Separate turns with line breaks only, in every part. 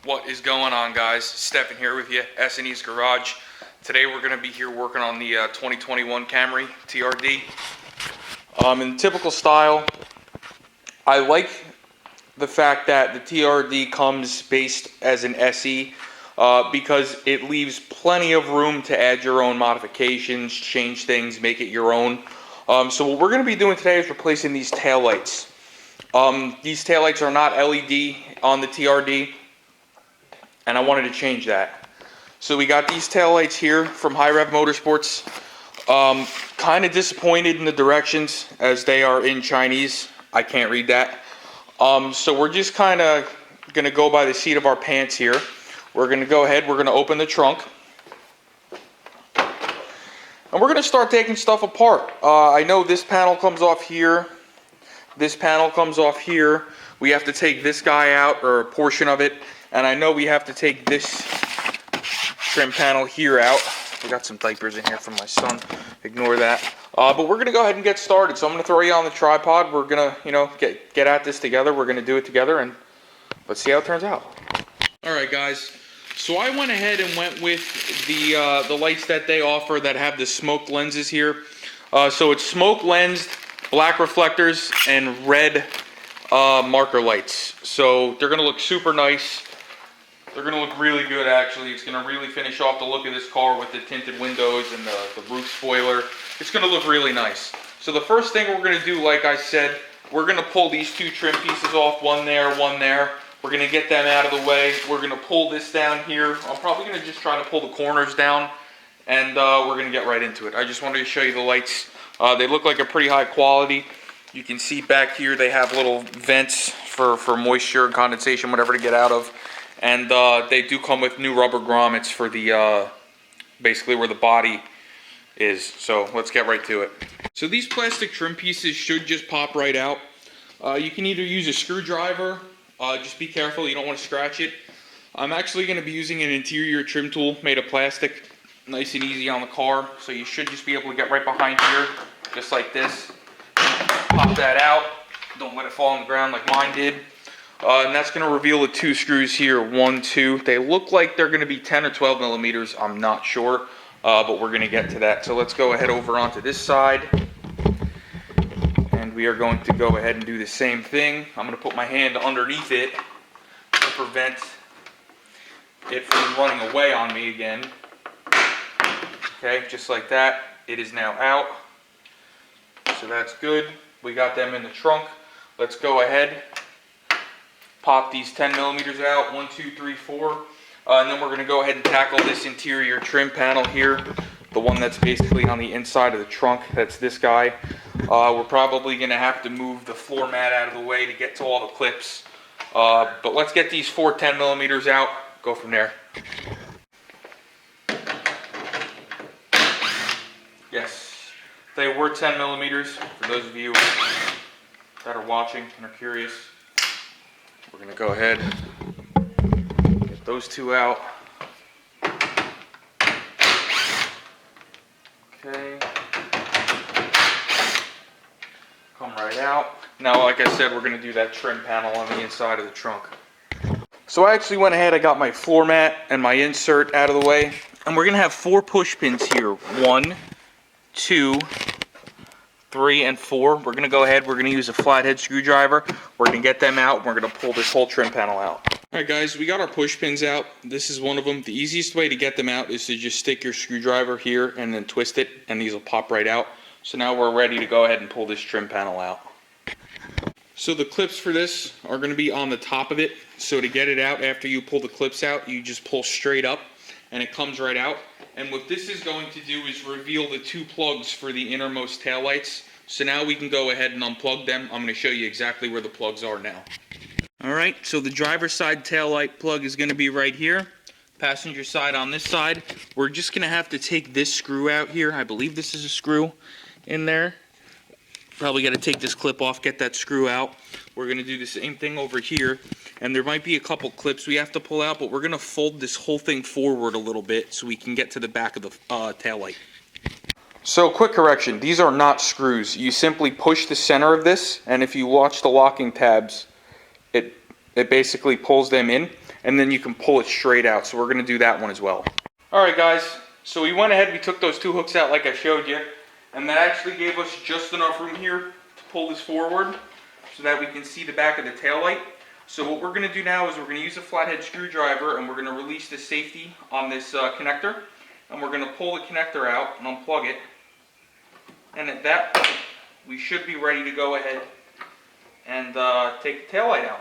What is going on, guys? Stefan here with you, S&E's Garage. Today we're going to be here working on the 2021 Camry TRD. In typical style, I like the fact that the TRD comes based as an SE because it leaves plenty of room to add your own modifications, change things, make it your own. So what we're going to be doing today is replacing these taillights. These taillights are not LED on the TRD, and I wanted to change that. So we got these taillights here from High Rev Motorsports. Kind of disappointed in the directions as they are in Chinese. I can't read that. So we're just kind of going to go by the seat of our pants here. We're going to go ahead, we're going to open the trunk. And we're going to start taking stuff apart. I know this panel comes off here. This panel comes off here. We have to take this guy out, or a portion of it. And I know we have to take this trim panel here out. We got some diapers in here from my son. Ignore that. But we're going to go ahead and get started. So I'm going to throw you on the tripod. We're going to, get at this together. We're going to do it together, and let's see how it turns out. All right, guys. So I went ahead and went with the lights that they offer that have the smoked lenses here. So it's smoke lensed, black reflectors, and red marker lights. So they're going to look super nice. They're going to look really good, actually. It's going to really finish off the look of this car with the tinted windows and the roof spoiler. It's going to look really nice. So the first thing we're going to do, like I said, we're going to pull these two trim pieces off, one there, one there. We're going to get them out of the way. We're going to pull this down here. I'm probably going to just try to pull the corners down, and we're going to get right into it. I just wanted to show you the lights. They look like a pretty high quality. You can see back here they have little vents for moisture and condensation, whatever to get out of. And they do come with new rubber grommets for the basically where the body is. So let's get right to it. So these plastic trim pieces should just pop right out. You can either use a screwdriver. Just be careful, you don't want to scratch it. I'm actually going to be using an interior trim tool made of plastic, nice and easy on the car. So you should just be able to get right behind here, just like this. Pop that out. Don't let it fall on the ground like mine did. And that's going to reveal the two screws here, 1, 2. They look like they're going to be 10 or 12 millimeters. I'm not sure, but we're going to get to that. So let's go ahead over onto this side. And we are going to go ahead and do the same thing. I'm going to put my hand underneath it to prevent it from running away on me again. Okay, just like that. It is now out. So that's good. We got them in the trunk. Let's go ahead. Pop these 10 millimeters out, 1, 2, 3, 4. And then we're going to go ahead and tackle this interior trim panel here. The one that's basically on the inside of the trunk. That's this guy. We're probably going to have to move the floor mat out of the way to get to all the clips. But let's get these 4 10 millimeters out. Go from there. Yes, they were 10 millimeters. For those of you that are watching and are curious. We're going to go ahead, get those two out. Okay. Come right out. Now, like I said, we're going to do that trim panel on the inside of the trunk. So I actually went ahead, I got my floor mat and my insert out of the way. And we're going to have 4 push pins here. 1, 2, 3, and 4. We're going to go ahead, we're going to use a flathead screwdriver. We're going to get them out, and we're going to pull this whole trim panel out. Alright guys, we got our push pins out. This is one of them. The easiest way to get them out is to just stick your screwdriver here and then twist it, and these will pop right out. So now we're ready to go ahead and pull this trim panel out. So the clips for this are going to be on the top of it. So to get it out, after you pull the clips out, you just pull straight up, and it comes right out. And what this is going to do is reveal the 2 plugs for the innermost taillights. So now we can go ahead and unplug them. I'm going to show you exactly where the plugs are now. Alright, so the driver's side taillight plug is going to be right here. Passenger side on this side. We're just going to have to take this screw out here. I believe this is a screw in there. Probably got to take this clip off, get that screw out. We're going to do the same thing over here. And there might be a couple clips we have to pull out, but we're going to fold this whole thing forward a little bit so we can get to the back of the taillight. So quick correction, these are not screws. You simply push the center of this, and if you watch the locking tabs, it basically pulls them in. and then you can pull it straight out. So we're going to do that one as well. All right, guys. So we went ahead, we took those two hooks out like I showed you, and that actually gave us just enough room here to pull this forward so that we can see the back of the taillight. So what we're going to do now is we're going to use a flathead screwdriver, and we're going to release the safety on this connector, and we're going to pull the connector out and unplug it. And at that point, we should be ready to go ahead and take the taillight out.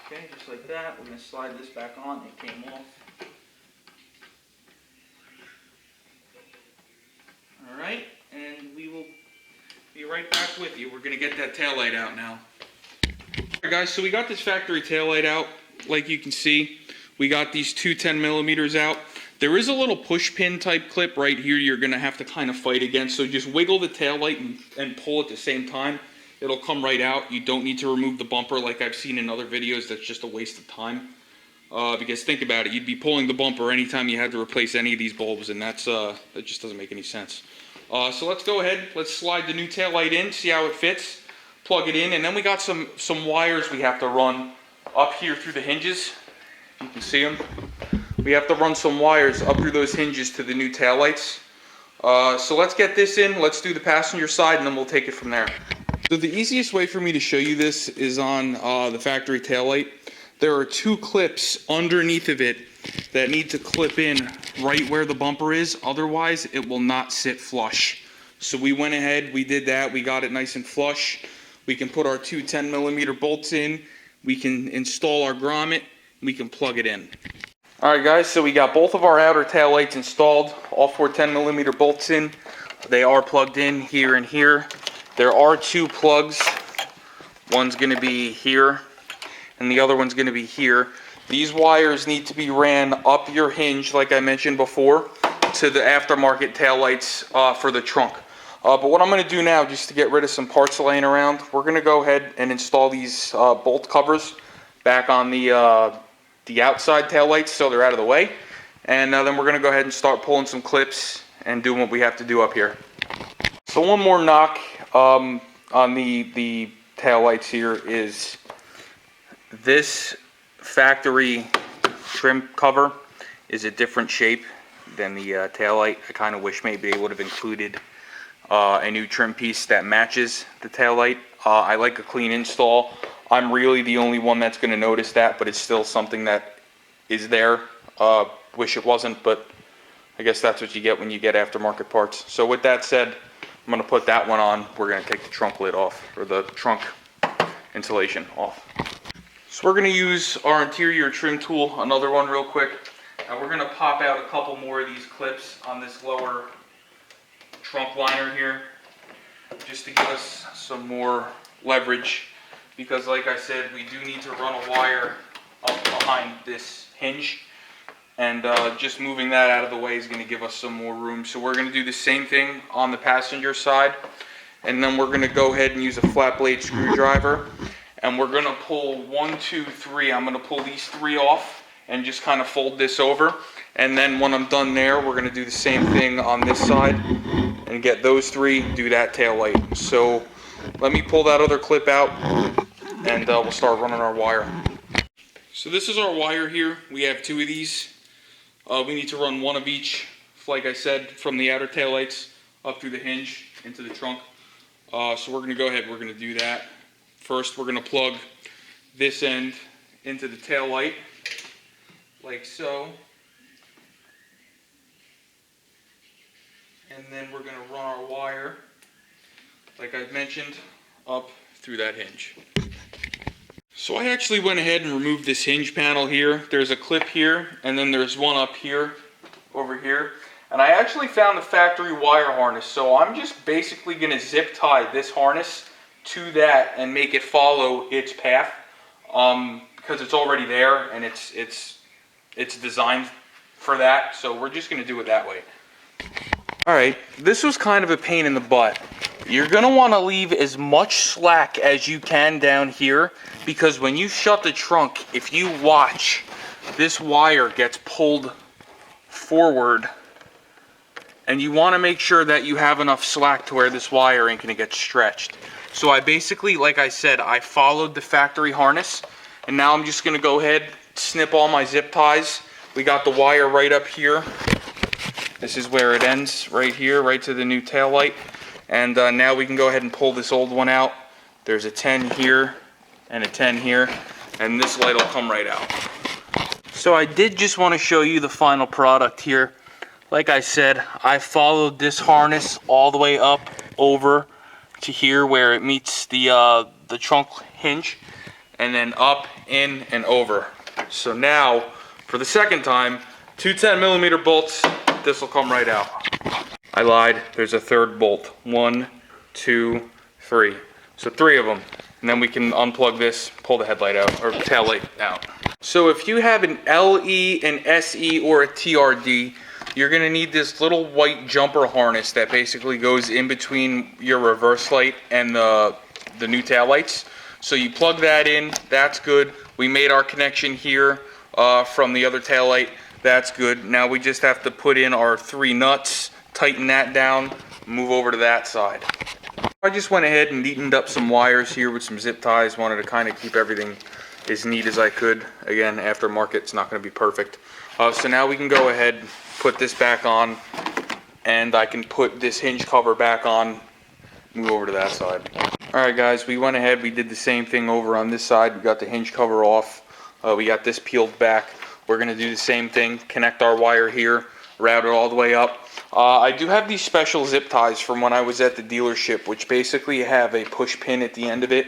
Okay, just like that. We're going to slide this back on. It came off. Alright, and we will be right back with you. We're going to get that taillight out now. Alright guys, so we got this factory taillight out. Like you can see, we got these two 10mm out. There is a little push pin type clip right here you're going to have to kind of fight against. So just wiggle the taillight and pull at the same time. It'll come right out. You don't need to remove the bumper like I've seen in other videos. That's just a waste of time. Because think about it, you'd be pulling the bumper anytime you had to replace any of these bulbs, and that just doesn't make any sense. So let's go ahead, let's slide the new taillight in, see how it fits, plug it in, and then we got some wires we have to run up here through the hinges. You can see them. We have to run some wires up through those hinges to the new taillights. So let's get this in, let's do the passenger side, and then we'll take it from there. So the easiest way for me to show you this is on the factory taillight. There are two clips underneath of it that need to clip in right where the bumper is, otherwise it will not sit flush. So we went ahead, we did that, we got it nice and flush. We can put our two 10mm bolts in, we can install our grommet, we can plug it in. Alright guys, so we got both of our outer taillights installed, all four 10mm bolts in. They are plugged in here and here. There are two plugs. One's going to be here and the other one's going to be here. These wires need to be ran up your hinge, like I mentioned before, to the aftermarket taillights for the trunk. But what I'm going to do now, just to get rid of some parts laying around, we're going to go ahead and install these bolt covers back on the outside taillights so they're out of the way. And then we're going to go ahead and start pulling some clips and doing what we have to do up here. So one more knock on the taillights here is this factory trim cover is a different shape than the taillight. I kind of wish maybe they would have included a new trim piece that matches the taillight. I like a clean install. I'm really the only one that's going to notice that, but it's still something that is there. Wish it wasn't, but I guess that's what you get when you get aftermarket parts. So with that said, I'm going to put that one on. We're going to take the trunk lid off, or the trunk insulation off. So we're going to use our interior trim tool, another one real quick, and we're going to pop out a couple more of these clips on this lower trunk liner here, just to give us some more leverage, because like I said, we do need to run a wire up behind this hinge, and just moving that out of the way is going to give us some more room. So we're going to do the same thing on the passenger side, and then we're going to go ahead and use a flat blade screwdriver, and we're going to pull 1, 2, 3. I'm going to pull these 3 off and just kind of fold this over, and then when I'm done there, we're going to do the same thing on this side and get those 3, do that tail light. So let me pull that other clip out, and we'll start running our wire. So this is our wire here. We have 2 of these. We need to run 1 of each, like I said, from the outer taillights up through the hinge into the trunk. So we're going to go ahead, we're going to do that. First, we're going to plug this end into the tail light, like so. And then we're going to run our wire, like I've mentioned, up through that hinge. So I actually went ahead and removed this hinge panel here. There's a clip here, and then there's one up here, over here. And I actually found the factory wire harness, so I'm just basically going to zip tie this harness to that and make it follow its path, because it's already there and it's designed for that. So we're just going to do it that way. All right, this was kind of a pain in the butt. You're going to want to leave as much slack as you can down here, because when you shut the trunk, if you watch, this wire gets pulled forward And you want to make sure that you have enough slack to where this wire ain't going to get stretched. So I basically, like I said, I followed the factory harness. And now I'm just going to go ahead, snip all my zip ties. We got the wire right up here. This is where it ends, right here, right to the new taillight. And now we can go ahead and pull this old one out. There's a 10 here and a 10 here. And this light will come right out. So I did just want to show you the final product here. Like I said, I followed this harness all the way up over to here where it meets the trunk hinge, and then up, in, and over. So now, for the second time, two 10mm bolts, this will come right out. I lied, there's a third bolt. 1, 2, 3. So 3 of them. And then we can unplug this, pull the headlight out, or tail light out. So if you have an LE, an SE, or a TRD, you're going to need this little white jumper harness that basically goes in between your reverse light and the new tail lights. So you plug that in, that's good. We made our connection here from the other tail light, that's good. Now we just have to put in our 3 nuts, tighten that down, move over to that side. I just went ahead and neatened up some wires here with some zip ties. Wanted to kind of keep everything as neat as I could. Again, aftermarket, it's not going to be perfect. So now we can go ahead, put this back on, and I can put this hinge cover back on, move over to that side. Alright guys, we went ahead, we did the same thing over on this side. We got the hinge cover off, we got this peeled back. We're going to do the same thing, connect our wire here, route it all the way up. I do have these special zip ties from when I was at the dealership, which basically have a push pin at the end of it.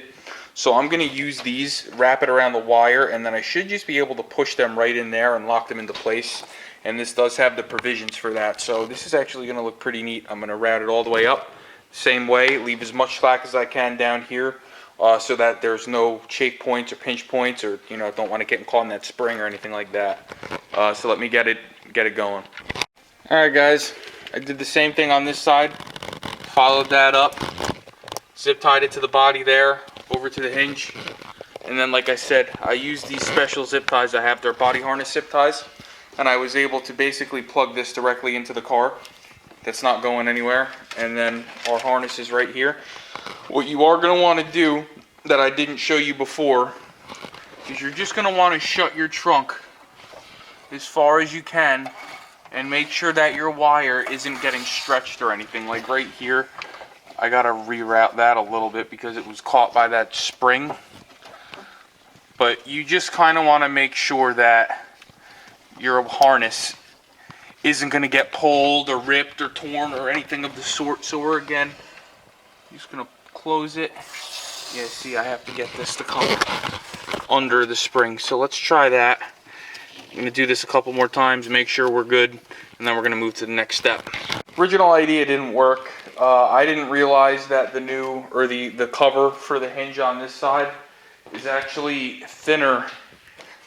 So I'm going to use these, wrap it around the wire, and then I should just be able to push them right in there and lock them into place. And this does have the provisions for that. So this is actually going to look pretty neat. I'm going to route it all the way up. Same way, leave as much slack as I can down here so that there's no shake points or pinch points, or don't want to get caught in that spring or anything like that. So let me get it going. Alright guys, I did the same thing on this side. Followed that up. Zip tied it to the body there, over to the hinge, and then like I said, I used these special zip ties. I have their body harness zip ties, and I was able to basically plug this directly into the car. That's not going anywhere. And then our harness is right here. What you are going to want to do that I didn't show you before is you're just going to want to shut your trunk as far as you can and make sure that your wire isn't getting stretched or anything. Like right here, I gotta reroute that a little bit because it was caught by that spring. But you just kind of want to make sure that your harness isn't going to get pulled or ripped or torn or anything of the sort. So we're again just going to close it. Yeah, see, I have to get this to come under the spring. So let's try that. I'm going to do this a couple more times, make sure we're good, and then we're going to move to the next step. Original idea didn't work. I didn't realize that the new, or the cover for the hinge on this side is actually thinner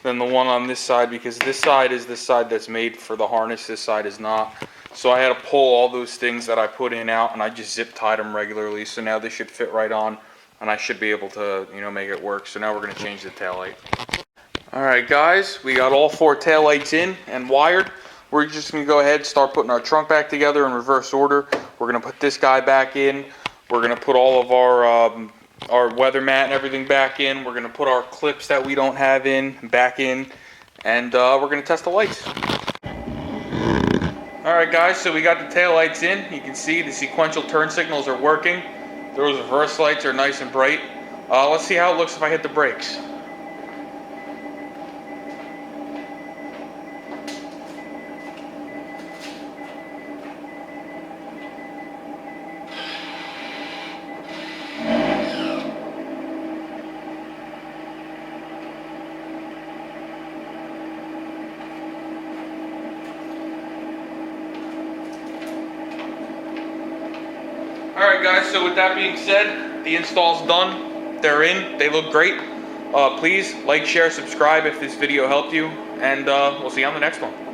than the one on this side, because this side is the side that's made for the harness, this side is not. So I had to pull all those things that I put in out, and I just zip tied them regularly. So now this should fit right on, and I should be able to, make it work. So now we're going to change the taillight. Alright guys, we got all 4 taillights in and wired. We're just going to go ahead and start putting our trunk back together in reverse order. We're going to put this guy back in. We're going to put all of our weather mat and everything back in. We're going to put our clips that we don't have in back in. And we're going to test the lights. Alright guys, so we got the taillights in. You can see the sequential turn signals are working. Those reverse lights are nice and bright. Let's see how it looks if I hit the brakes. Alright guys, so with that being said, the install's done. They're in. They look great. Please like, share, subscribe if this video helped you, and we'll see you on the next one.